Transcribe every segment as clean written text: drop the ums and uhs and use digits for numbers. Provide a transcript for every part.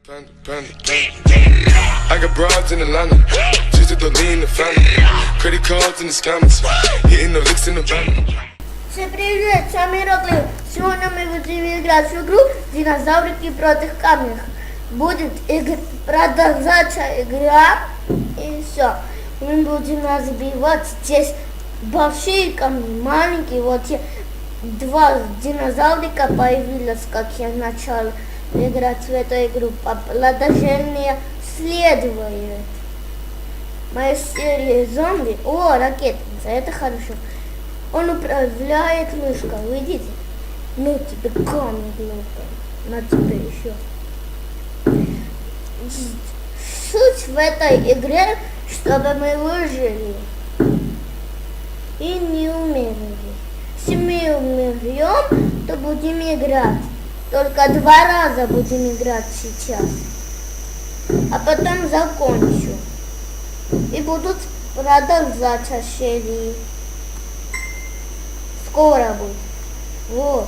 I got broads in Atlanta, just to lean the family. Credit cards in the scammers, hitting the licks in the van. Всем привет, с вами Ираклий. Сегодня мы будем играть в игру «Динозаврики против камней». Будет продолжаться игра, и все. Мы будем разбивать здесь большие камни, маленькие. Вот два динозаврика появились, как я начал играть в эту игру. Продолжение следует. Моя серия зомби. О, ракетница, это хорошо. Он управляет мышкой, видите? Ну тебе камни глупые, на тебе еще. Суть в этой игре, чтобы мы выжили и не умерли. Если мы умрем, то будем играть. Только 2 раза будем играть сейчас. А потом закончу. И будут продолжаться серии. Скоро будет. Вот.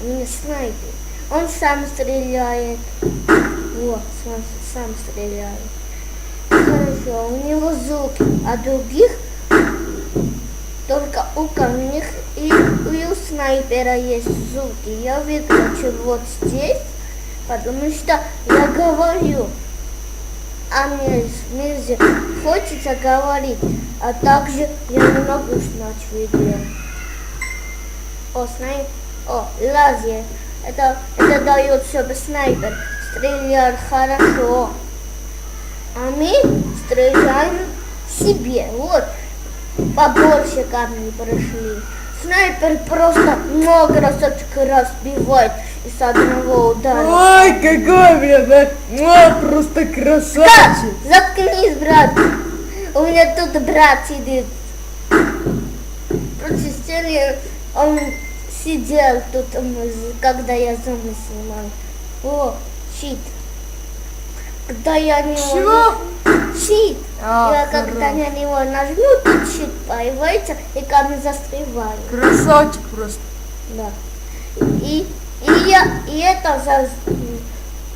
У меня снайпер. Он сам стреляет. Вот, сам стреляет. Хорошо, у него звуки. А других только у камней и у снайпера есть звуки. Я выключу вот здесь, потому что я говорю. А мне хочется говорить, а также я не могу знать в игре. О, лазер. Это дает, чтобы снайпер стрелял хорошо. А мы стреляем себе. Вот, побольше камней прошли. Снайпер просто много разбивает и с одного удара. Ой, какой, блин, просто красавчик. Да, заткнись, брат. У меня тут брат сидит. Против стены он сидел тут, когда я зомби снимал. О, щит. Когда я не... Чего? Щит. Я хорошо. когда на него нажму, тут щит появляется и камень застревает. Красавчик просто. Да. И это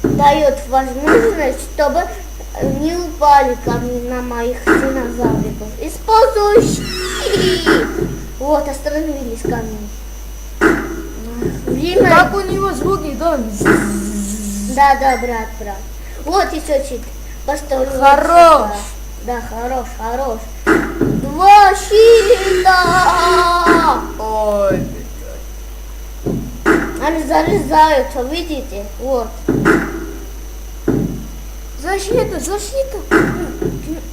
дает возможность, чтобы не упали камни на моих динозавриков. Использую щит. Вот, остановились камни. Время... Как у него звуки, да? Да, брат. Вот еще щит. Поставлю. Хорош. Да, хорош. 2 щита. Ой, Они залезаются, видите? Вот. защита.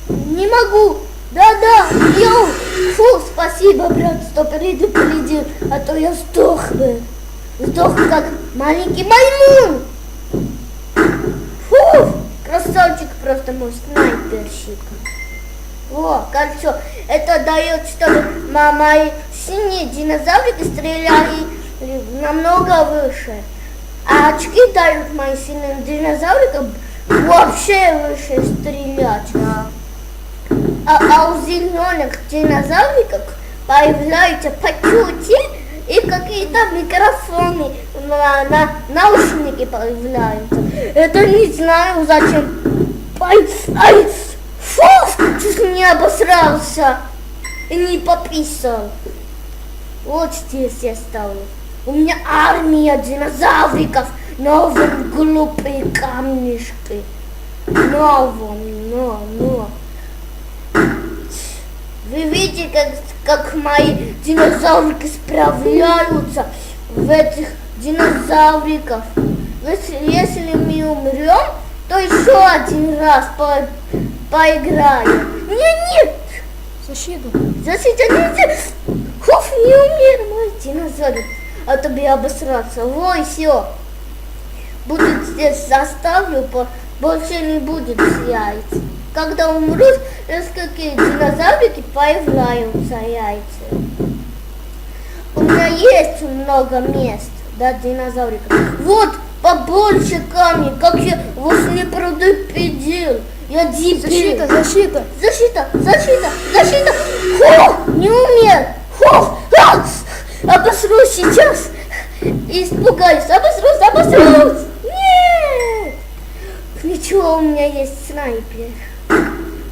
Не могу. Да. Йоу. Фу, спасибо, брат, что предупредил, а то я сдох бы. Сдох как маленький маймун. Фу, красавчик просто мой снайперщик. О, кольцо. Это дает, чтобы мои синие динозаврики стреляли намного выше. А очки дают моим синим динозаврикам вообще выше стрелять. Да. А у зеленых динозавриков появляются патюти и какие-то микрофоны, наушники появляются. Это не знаю зачем. Фу, чуть не обосрался и не пописал. Вот здесь я ставлю. У меня армия динозавриков, новые глупые камешки. Но. Вы видите, как мои динозаврики справляются в этих динозавриков. Если мы умрем, то еще один раз поиграем. Нет. Защита. Нельзя. Хуф, не умер мой динозаврик. А то бы я обосраться. Ой, все. Будет здесь заставлю, больше не будет яиц. Когда умрут, какие динозаврики появляются яйца. У меня есть много мест, да, динозавриков. Вот, побольше камней, как я вас не предупредил. Я дебил. Защита. Фу, не умер. Фу, обосрусь сейчас. Испугаюсь, обосрусь. Нет. Ничего, у меня есть снайпер.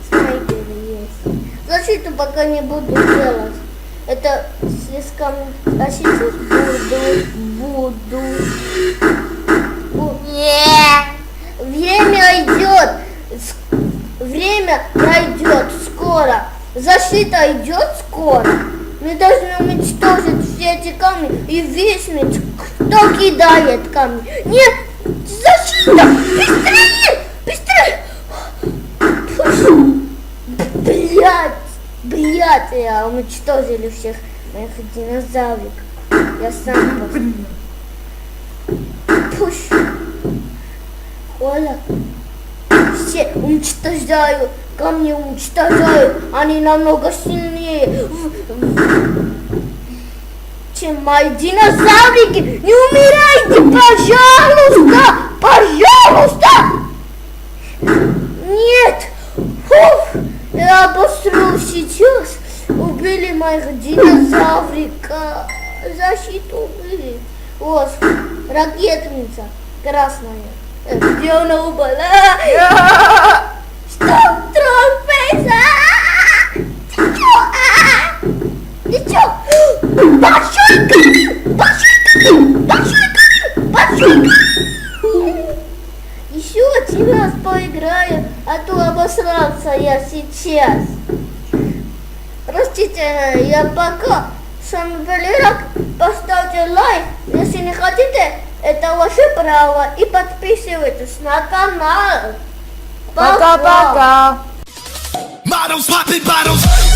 Снайпер есть. Защиту пока не буду делать. Это слишком... А сейчас буду. Время идет. Время пройдет скоро. Защита идет скоро. Мы должны уничтожить все эти камни и выяснить, кто кидает камни. Нет, защита! Быстрее! Быстрее! Блядь, я уничтожили всех моих динозавриков. Я сам пусть. Оля, все уничтожаю, камни уничтожаю, они намного сильнее, чем мои динозаврики. Не умирайте, пожалуйста, пожалуйста. Нет, фух, я обосру сейчас. Убили моих динозаврика. Защиту убили. Вот, ракетница красная. Где она упала? Что, тролль-фейс? Ты чё? Ты чё? Большой камень! Большой камень! Еще один раз поиграю, а то обосрался я сейчас. Простите, я пока. С вами был Ирак. Поставьте лайк, если не хотите, это ваше право. И подписывайтесь на канал. Пока-пока. Models popping bottles.